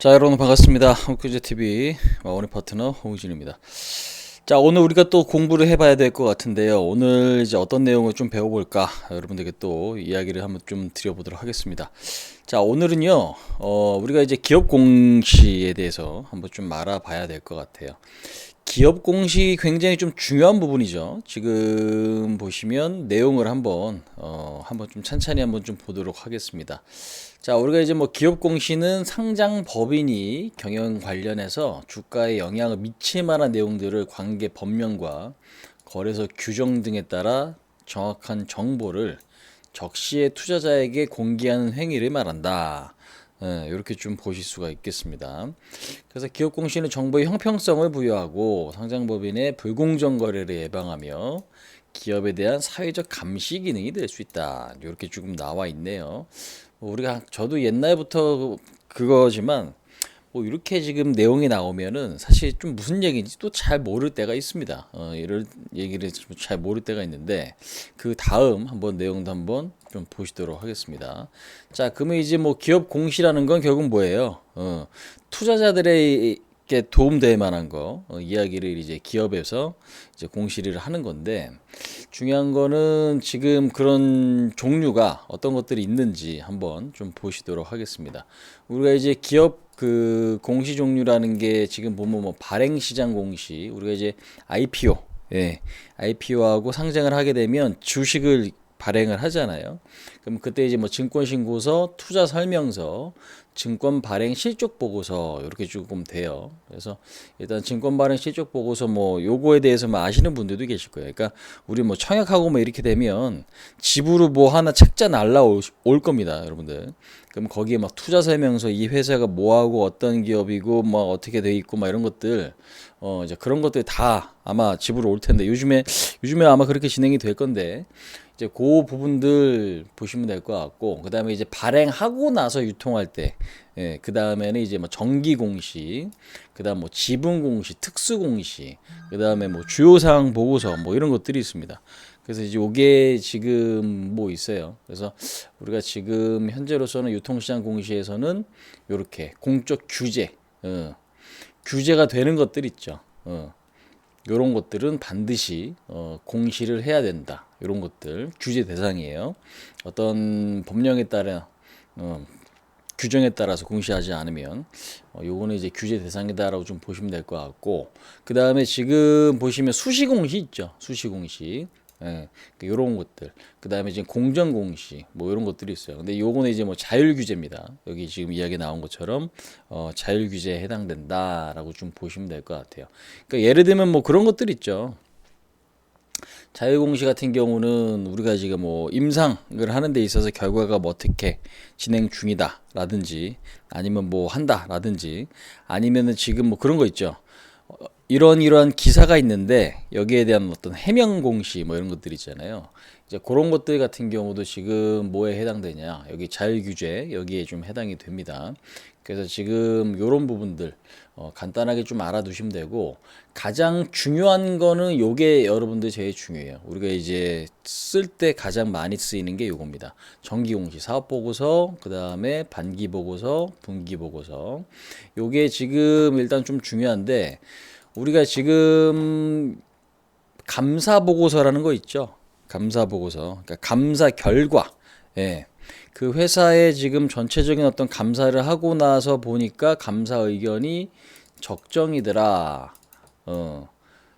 자, 여러분 반갑습니다. 홈퀴즈TV 오늘 파트너 홍진입니다. 자, 오늘 우리가 또 공부를 해봐야 될 것 같은데요. 오늘 이제 어떤 내용을 좀 배워볼까? 여러분들께 또 이야기를 한번 좀 드려보도록 하겠습니다. 자, 오늘은요, 우리가 이제 기업 공시에 대해서 한번 좀 알아봐야 될 것 같아요. 기업 공시 굉장히 좀 중요한 부분이죠. 지금 보시면 내용을 한번 좀 찬찬히 한번 좀 보도록 하겠습니다. 자, 우리가 이제 뭐 기업 공시는 상장 법인이 경영 관련해서 주가에 영향을 미칠 만한 내용들을 관계 법령과 거래소 규정 등에 따라 정확한 정보를 적시에 투자자에게 공개하는 행위를 말한다. 이렇게 좀 보실 수가 있겠습니다. 그래서 기업 공시는 정보의 형평성을 부여하고 상장법인의 불공정 거래를 예방하며 기업에 대한 사회적 감시 기능이 될 수 있다. 이렇게 조금 나와 있네요. 저도 옛날부터 그거지만 뭐 이렇게 지금 내용이 나오면은 사실 좀 무슨 얘기인지 또 잘 모를 때가 있습니다. 이런 얘기를 잘 모를 때가 있는데 그 다음 한번 내용도 한번 좀 보시도록 하겠습니다. 자, 그러면 이제 뭐 기업 공시라는 건 결국 뭐예요? 투자자들에게 도움될 만한 거 이야기를 이제 기업에서 이제 공시를 하는 건데 중요한 거는 지금 그런 종류가 어떤 것들이 있는지 한번 좀 보시도록 하겠습니다. 우리가 이제 기업 그 공시 종류라는 게 지금 보면 뭐 발행시장 공시, 우리가 이제 IPO, IPO하고 상장을 하게 되면 주식을 발행을 하잖아요. 그럼 그때 이제 뭐 증권신고서, 투자설명서, 증권 발행 실적 보고서 이렇게 조금 돼요. 그래서 일단 증권 발행 실적 보고서 뭐 요거에 대해서 뭐 아시는 분들도 계실 거예요. 그러니까 우리 뭐 청약하고 뭐 이렇게 되면 집으로 뭐 하나 책자 날라올 겁니다, 여러분들. 그럼 거기에 막 투자 설명서, 이 회사가 뭐하고 어떤 기업이고 뭐 어떻게 돼 있고 막 이런 것들 이제 그런 것들 다 아마 집으로 올 텐데 요즘에 아마 그렇게 진행이 될 건데 이제 그 부분들 보시면 될 것 같고, 그 다음에 이제 발행하고 나서 유통할 때, 그 다음에는 이제 뭐 정기 공시, 그 다음 뭐 지분 공시, 특수 공시, 그 다음에 뭐 주요사항 보고서 뭐 이런 것들이 있습니다. 그래서 이제 요게 지금 뭐 있어요. 그래서 우리가 지금 현재로서는 유통시장 공시에서는 요렇게 공적 규제, 규제가 되는 것들 있죠. 요런 것들은 반드시 공시를 해야 된다. 요런 것들 규제 대상이에요. 어떤 법령에 따라 규정에 따라서 공시하지 않으면 요거는 이제 규제 대상이다라고 좀 보시면 될 것 같고, 그 다음에 지금 보시면 수시공시 있죠. 수시공시. 요런 것들. 그 다음에 이제 공정공시, 뭐 이런 것들이 있어요. 근데 요거는 이제 뭐 자율규제입니다. 여기 지금 이야기 나온 것처럼, 자율규제에 해당된다라고 좀 보시면 될 것 같아요. 그러니까 예를 들면 뭐 그런 것들 있죠. 자율공시 같은 경우는 우리가 지금 뭐 임상을 하는 데 있어서 결과가 뭐 어떻게 진행 중이다 라든지 아니면 뭐 한다 라든지 아니면은 지금 뭐 그런 거 있죠. 이러한 기사가 있는데 여기에 대한 어떤 해명 공시 뭐 이런 것들 있잖아요. 이제 그런 것들 같은 경우도 지금 뭐에 해당되냐? 여기 자율규제 여기에 좀 해당이 됩니다. 그래서 지금 요런 부분들 간단하게 좀 알아두시면 되고, 가장 중요한 거는 요게 여러분들 제일 중요해요. 우리가 이제 쓸 때 가장 많이 쓰이는 게 요겁니다. 정기공시, 사업보고서, 그 다음에 반기보고서, 분기보고서. 요게 지금 일단 좀 중요한데 우리가 지금 감사보고서라는 거 있죠. 감사보고서. 그러니까 감사 결과. 예. 그 회사의 지금 전체적인 어떤 감사를 하고 나서 보니까 감사 의견이 적정이더라,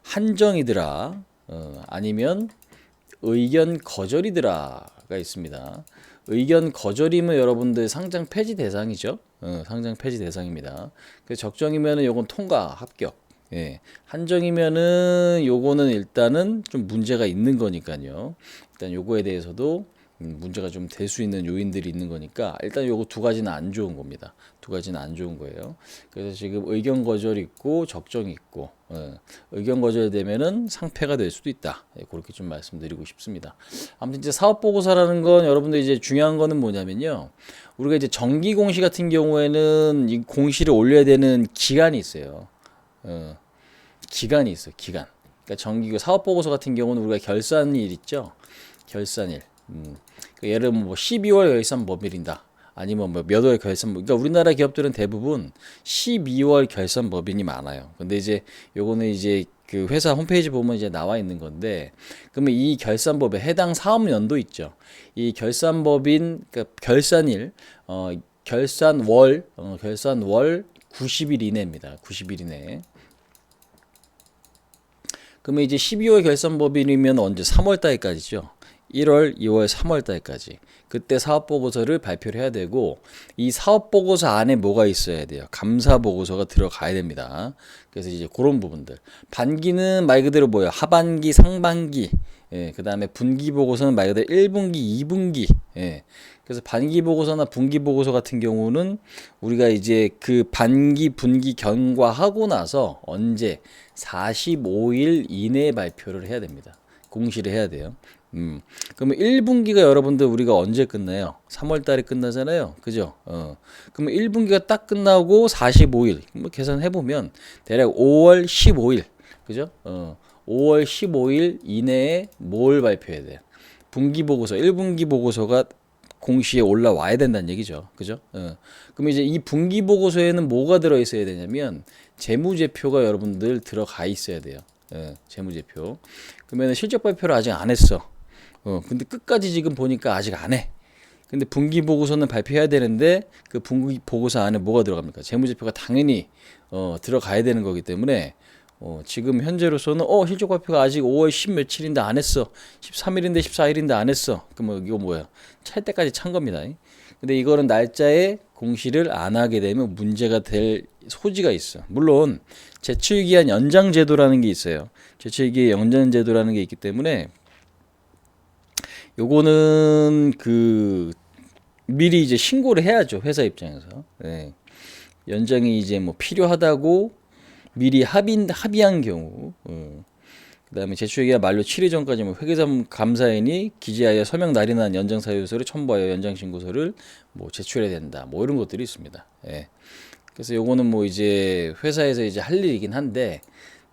한정이더라, 아니면 의견 거절이더라가 있습니다. 의견 거절이면 여러분들 상장 폐지 대상이죠. 상장 폐지 대상입니다. 그 적정이면은 요건 통과 합격. 예. 한정이면은 요거는 일단은 좀 문제가 있는 거니까요. 일단 요거에 대해서도 문제가 좀 될 수 있는 요인들이 있는 거니까 일단 요거 두 가지는 안 좋은 겁니다. 두 가지는 안 좋은 거예요. 그래서 지금 의견 거절 있고 적정 있고, 의견 거절 되면은 상폐가 될 수도 있다. 그렇게 좀 말씀드리고 싶습니다. 아무튼 이제 사업 보고서라는 건 여러분들 이제 중요한 거는 뭐냐면요. 우리가 이제 정기 공시 같은 경우에는 이 공시를 올려야 되는 기간이 있어요. 기간이 있어요. 기간. 그러니까 정기 사업 보고서 같은 경우는 우리가 결산일 있죠. 결산일. 예를 들면 뭐 12월 결산 법일이다. 아니면 뭐 몇 월 결산법. 그러니까 우리나라 기업들은 대부분 12월 결산법인이 많아요. 근데 이제 요거는 이제 그 회사 홈페이지 보면 이제 나와 있는 건데, 그러면 이 결산법에 해당 사업연도 있죠. 이 결산법인, 그러니까 결산일, 결산월 90일 이내입니다. 90일 이내. 그러면 이제 12월 결산법인이면 언제? 3월 달까지죠. 1월, 2월, 3월 달까지. 그때 사업보고서를 발표를 해야 되고, 이 사업보고서 안에 뭐가 있어야 돼요? 감사보고서가 들어가야 됩니다. 그래서 이제 그런 부분들. 반기는 말 그대로 뭐예요? 하반기, 상반기. 예, 그 다음에 분기보고서는 말 그대로 1분기, 2분기. 예. 그래서 반기보고서나 분기보고서 같은 경우는 우리가 이제 그 반기, 분기 경과하고 나서 언제? 45일 이내에 발표를 해야 됩니다. 공시를 해야 돼요. 그러면 1분기가 여러분들 우리가 언제 끝나요? 3월 달에 끝나잖아요. 그죠? 그러면 1분기가 딱 끝나고 45일. 뭐 계산해 보면 대략 5월 15일. 그죠? 5월 15일 이내에 뭘 발표해야 돼요? 분기 보고서, 1분기 보고서가 공시에 올라와야 된다는 얘기죠. 그죠? 그럼 이제 이 분기 보고서에는 뭐가 들어 있어야 되냐면 재무제표가 여러분들 들어가 있어야 돼요. 재무제표. 그러면 실적 발표를 아직 안 했어. 근데 끝까지 지금 보니까 아직 안 해. 근데 분기 보고서는 발표해야 되는데 그 분기 보고서 안에 뭐가 들어갑니까? 재무제표가 당연히 들어가야 되는 거기 때문에 지금 현재로서는 실적 발표가 아직 5월 10 며칠인데 안 했어. 13일인데 14일인데 안 했어. 그럼 이거 뭐야? 찰 때까지 찬 겁니다. 근데 이거는 날짜에 공시를 안 하게 되면 문제가 될 소지가 있어. 물론 제출기한 연장 제도라는 게 있어요. 제출기한 연장 제도라는 게 있기 때문에 요거는 그 미리 이제 신고를 해야죠. 회사 입장에서. 네. 연장이 이제 뭐 필요하다고 미리 합의한 경우. 그다음에 제출기한 만료 7일 전까지 뭐 회계사 감사인이 기재하여 서명 날인한 연장 사유서를 첨부하여 연장 신고서를 뭐 제출해야 된다. 뭐 이런 것들이 있습니다. 예. 그래서 요거는 뭐 이제 회사에서 이제 할 일이긴 한데,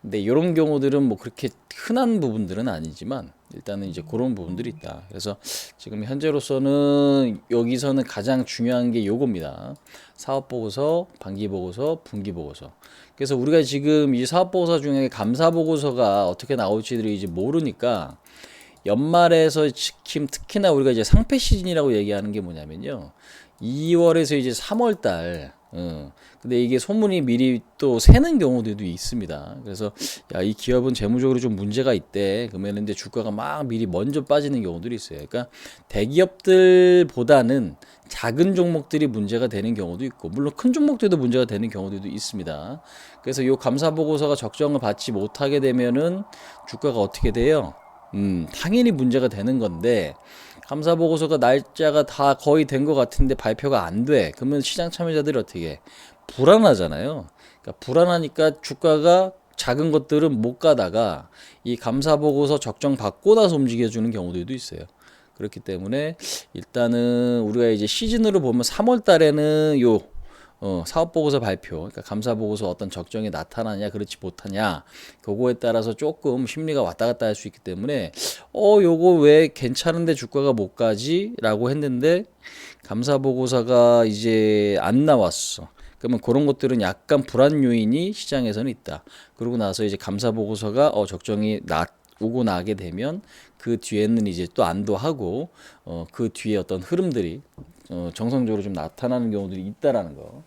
근데 이런 경우들은 뭐 그렇게 흔한 부분들은 아니지만 일단은 이제 그런 부분들이 있다. 그래서 지금 현재로서는 여기서는 가장 중요한 게 요겁니다. 사업보고서, 반기보고서, 분기보고서. 그래서 우리가 지금 이 사업보고서 중에 감사보고서가 어떻게 나올지를 이제 모르니까 연말에서 지금 특히나 우리가 이제 상패 시즌이라고 얘기하는 게 뭐냐면요. 2월에서 이제 3월 달, 근데 이게 소문이 미리 또 새는 경우들도 있습니다. 그래서 야, 이 기업은 재무적으로 좀 문제가 있대. 그러면 이제 주가가 막 미리 먼저 빠지는 경우들이 있어요. 그러니까 대기업들보다는 작은 종목들이 문제가 되는 경우도 있고, 물론 큰 종목들도 문제가 되는 경우들도 있습니다. 그래서 이 감사 보고서가 적정을 받지 못하게 되면은 주가가 어떻게 돼요? 당연히 문제가 되는 건데, 감사 보고서가 날짜가 다 거의 된 것 같은데 발표가 안 돼. 그러면 시장 참여자들이 어떻게 해? 불안하잖아요. 그러니까 불안하니까 주가가 작은 것들은 못 가다가 이 감사 보고서 적정 받고 나서 움직여주는 경우들도 있어요. 그렇기 때문에 일단은 우리가 이제 시즌으로 보면 3월 달에는 요 사업보고서 발표, 그러니까 감사보고서 어떤 적정이 나타나냐, 그렇지 못하냐, 그거에 따라서 조금 심리가 왔다 갔다 할 수 있기 때문에, 요거 왜 괜찮은데 주가가 못 가지? 라고 했는데, 감사보고서가 이제 안 나왔어. 그러면 그런 것들은 약간 불안 요인이 시장에서는 있다. 그러고 나서 이제 감사보고서가 적정이 오고 나게 되면 그 뒤에는 이제 또 안도하고 그 뒤에 어떤 흐름들이 정상적으로 좀 나타나는 경우들이 있다라는 거.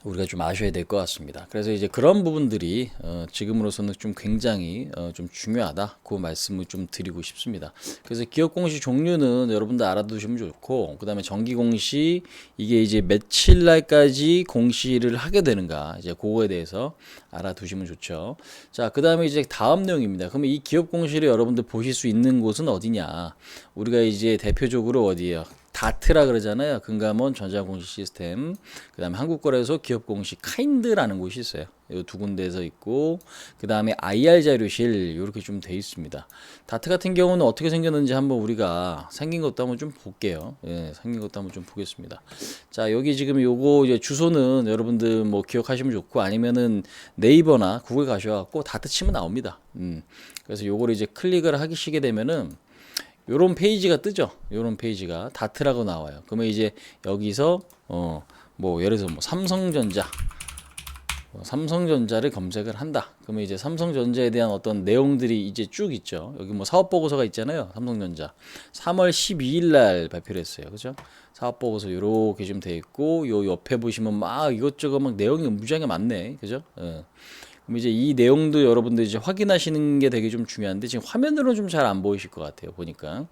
우리가 좀 아셔야 될 것 같습니다. 그래서 이제 그런 부분들이 지금으로서는 좀 굉장히 좀 중요하다. 그 말씀을 좀 드리고 싶습니다. 그래서 기업 공시 종류는 여러분들 알아두시면 좋고, 그 다음에 정기 공시 이게 이제 며칠 날까지 공시를 하게 되는가, 이제 그거에 대해서 알아두시면 좋죠. 자, 그 다음에 이제 다음 내용입니다. 그러면 이 기업 공시를 여러분들 보실 수 있는 곳은 어디냐? 우리가 이제 대표적으로 어디예요? 다트라 그러잖아요. 금감원 전자공시 시스템. 그 다음에 한국거래소 기업공시 카인드라는 곳이 있어요. 이 두 군데에서 있고, 그 다음에 IR 자료실 이렇게 좀 돼 있습니다. 다트 같은 경우는 어떻게 생겼는지 한번 우리가 생긴 것도 한번 좀 볼게요. 예, 생긴 것도 한번 좀 보겠습니다. 자, 여기 지금 요거 이제 주소는 여러분들 뭐 기억하시면 좋고, 아니면은 네이버나 구글 가셔갖고 다트 치면 나옵니다. 그래서 요거를 이제 클릭을 하시게 되면은 요런 페이지가 뜨죠. 요런 페이지가 다트라고 나와요. 그러면 이제 여기서 뭐 예를 들어서 뭐 삼성전자를 검색을 한다. 그러면 이제 삼성전자에 대한 어떤 내용들이 이제 쭉 있죠. 여기 뭐 사업 보고서가 있잖아요. 삼성전자 3월 12일 날 발표를 했어요. 그죠? 사업 보고서 이렇게 좀 돼 있고 요 옆에 보시면 막 이것저것 막 내용이 무지하게 많네. 그죠? 그럼 이제 이 내용도 여러분들 이제 확인하시는 게 되게 좀 중요한데 지금 화면으로는 좀 잘 안 보이실 것 같아요. 보니까.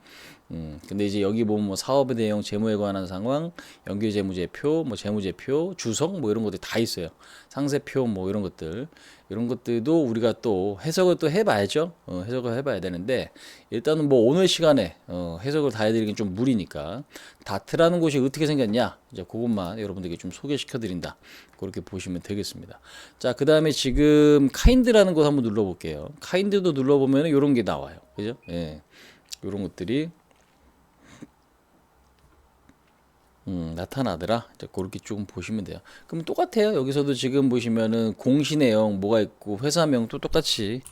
근데 이제 여기 보면 뭐 사업의 내용, 재무에 관한 상황, 연결재무제표, 뭐 재무제표, 주석 뭐 이런 것들이 다 있어요. 상세표 뭐 이런 것들. 이런 것들도 우리가 또 해석을 또 해봐야죠. 해석을 해봐야 되는데 일단은 뭐 오늘 시간에 해석을 다 해드리긴 좀 무리니까 다트라는 곳이 어떻게 생겼냐 이제 그것만 여러분들께 좀 소개시켜 드린다. 그렇게 보시면 되겠습니다. 자, 그 다음에 지금 카인드라는 곳 한번 눌러볼게요. 카인드도 눌러보면 이런 게 나와요. 그죠? 예. 이런 것들이 나타나더라. 이제 그렇게 조금 보시면 돼요. 그럼 똑같아요. 여기서도 지금 보시면은 공시 내용 뭐가 있고 회사명도 똑같이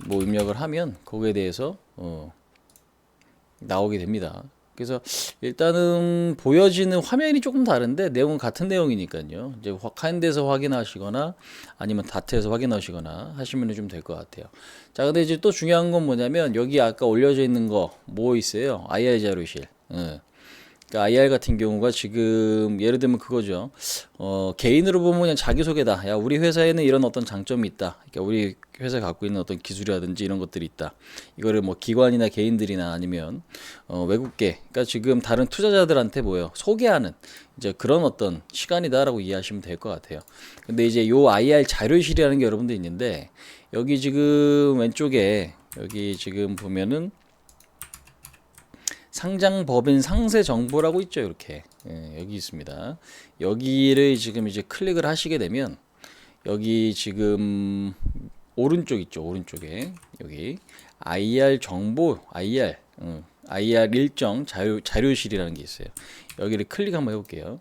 뭐 입력을 하면 거기에 대해서 나오게 됩니다. 그래서 일단은 보여지는 화면이 조금 다른데 내용은 같은 내용이니까요. 이제 카인드에서 확인하시거나 아니면 다트에서 확인하시거나 하시면 좀 될 것 같아요. 자, 근데 이제 또 중요한 건 뭐냐면 여기 아까 올려져 있는 거 뭐 있어요? IR 자료실. 그러니까 IR 같은 경우가 지금 예를 들면 그거죠. 개인으로 보면 그냥 자기소개다. 야, 우리 회사에는 이런 어떤 장점이 있다. 그러니까 우리 회사가 갖고 있는 어떤 기술이라든지 이런 것들이 있다. 이거를 뭐 기관이나 개인들이나 아니면 외국계, 그러니까 지금 다른 투자자들한테 뭐요 소개하는 이제 그런 어떤 시간이다라고 이해하시면 될 것 같아요. 근데 이제 요 IR 자료실이라는 게 여러분들 있는데 여기 지금 왼쪽에 여기 지금 보면은 상장법인 상세 정보라고 있죠. 이렇게 여기 있습니다. 여기를 지금 이제 클릭을 하시게 되면 여기 지금 오른쪽 있죠. 오른쪽에 여기 IR 정보 IR 일정 자료실이라는 게 있어요. 여기를 클릭 한번 해볼게요.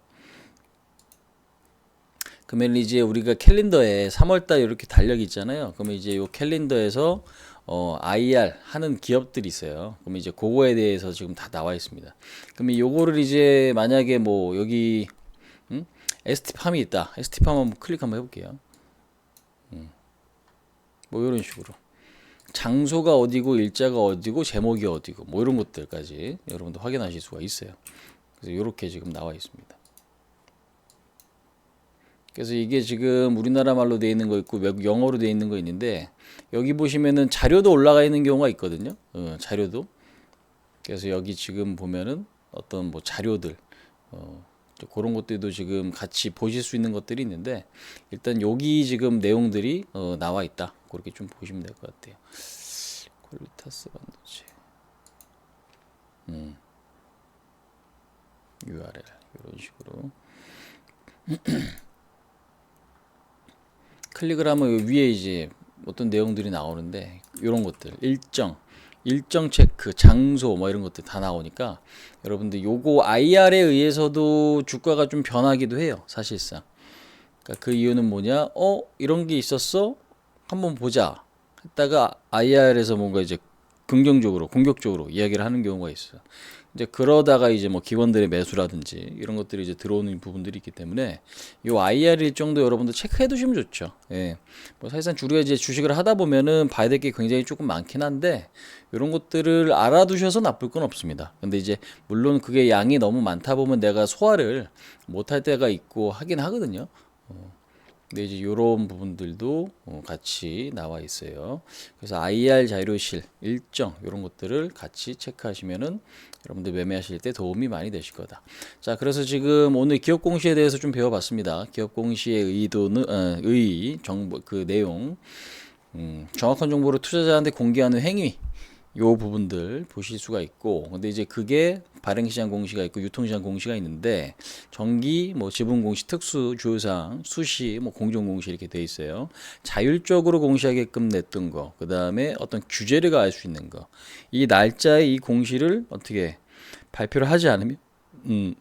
그러면 이제 우리가 캘린더에 3월달 이렇게 달력이 있잖아요. 그러면 이제 요 캘린더에서 IR 하는 기업들이 있어요. 그럼 이제 그거에 대해서 지금 다 나와 있습니다. 그러면 요거를 이제 만약에 뭐 여기 ST팜이 있다. ST팜 한번 클릭 한번 해볼게요. 뭐 이런 식으로 장소가 어디고 일자가 어디고 제목이 어디고 뭐 이런 것들까지 여러분들 확인하실 수가 있어요. 그래서 이렇게 지금 나와 있습니다. 그래서 이게 지금 우리나라 말로 되어 있는 거 있고 외국 영어로 되어 있는 거 있는데 여기 보시면은 자료도 올라가 있는 경우가 있거든요. 자료도. 그래서 여기 지금 보면은 어떤 뭐 자료들 그런 것들도 지금 같이 보실 수 있는 것들이 있는데 일단 여기 지금 내용들이 나와 있다. 그렇게 좀 보시면 될 것 같아요. 퀄리타스 반도체 URL 이런 식으로 클릭을 하면 위에 이제 어떤 내용들이 나오는데 이런 것들 일정 체크 장소 뭐 이런 것들 다 나오니까 여러분들 요거 IR에 의해서도 주가가 좀 변하기도 해요. 사실상 그러니까 그 이유는 뭐냐 이런 게 있었어 한번 보자 했다가 IR에서 뭔가 이제 긍정적으로 공격적으로 이야기를 하는 경우가 있어요. 이제 그러다가 이제 뭐 기관들의 매수라든지 이런 것들이 이제 들어오는 부분들이 있기 때문에 요 IR 일정도 여러분들 체크해 두시면 좋죠. 예. 뭐 사실상 우리가 이제 주식을 하다 보면은 봐야 될 게 굉장히 조금 많긴 한데 이런 것들을 알아두셔서 나쁠 건 없습니다. 근데 이제 물론 그게 양이 너무 많다 보면 내가 소화를 못할 때가 있고 하긴 하거든요. 근데 이제 이런 부분들도 같이 나와 있어요. 그래서 IR 자료실 일정 이런 것들을 같이 체크하시면은 여러분들 매매하실 때 도움이 많이 되실 거다. 자, 그래서 지금 오늘 기업 공시에 대해서 좀 배워봤습니다. 기업 공시의 의도는 정보 그 내용, 정확한 정보를 투자자한테 공개하는 행위. 요 부분들 보실 수가 있고 근데 이제 그게 발행시장 공시가 있고 유통시장 공시가 있는데 정기 뭐 지분 공시 특수 주요사항 수시 뭐 공정 공시 이렇게 돼 있어요. 자율적으로 공시하게끔 냈던 거 그다음에 어떤 규제를 가할 수 있는 거 이 날짜에 이 공시를 어떻게 발표를 하지 않으면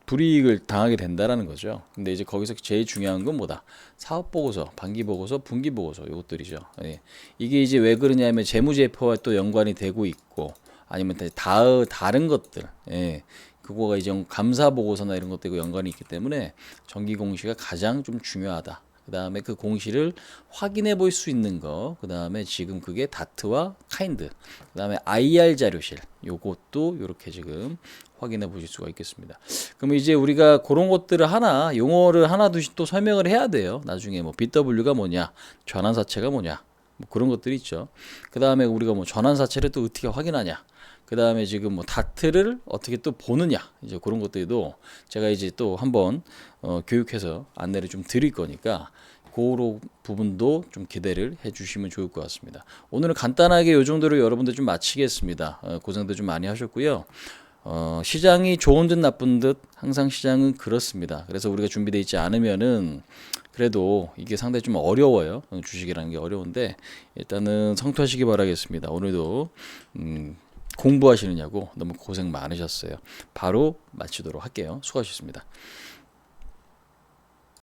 불이익을 당하게 된다라는 거죠. 근데 이제 거기서 제일 중요한 건 뭐다? 사업 보고서, 반기 보고서, 분기 보고서 이것들이죠. 예. 이게 이제 왜 그러냐면 재무제표와 또 연관이 되고 있고 아니면 다른 것들, 예, 그거가 이제 감사 보고서나 이런 것들과 연관이 있기 때문에 정기 공시가 가장 좀 중요하다. 그 다음에 그 공시를 확인해 볼 수 있는 거, 그 다음에 지금 그게 다트와 카인드, 그 다음에 IR 자료실, 요것도 이렇게 지금 확인해 보실 수가 있겠습니다. 그럼 이제 우리가 그런 것들을 용어를 하나 둘씩 또 설명을 해야 돼요. 나중에 뭐 BW가 뭐냐, 전환사채가 뭐냐, 뭐 그런 것들이 있죠. 그 다음에 우리가 뭐 전환사채를 또 어떻게 확인하냐, 그 다음에 지금 뭐 다트를 어떻게 또 보느냐, 이제 그런 것들도 제가 이제 또 한번 교육해서 안내를 좀 드릴 거니까 그런 부분도 좀 기대를 해주시면 좋을 것 같습니다. 오늘은 간단하게 이 정도로 여러분들 좀 마치겠습니다. 고생도 좀 많이 하셨고요. 시장이 좋은 듯 나쁜 듯 항상 시장은 그렇습니다. 그래서 우리가 준비되어 있지 않으면은 그래도 이게 상당히 좀 어려워요. 주식이라는 게 어려운데 일단은 성투하시기 바라겠습니다. 오늘도 공부하시느냐고 너무 고생 많으셨어요. 바로 마치도록 할게요. 수고하셨습니다.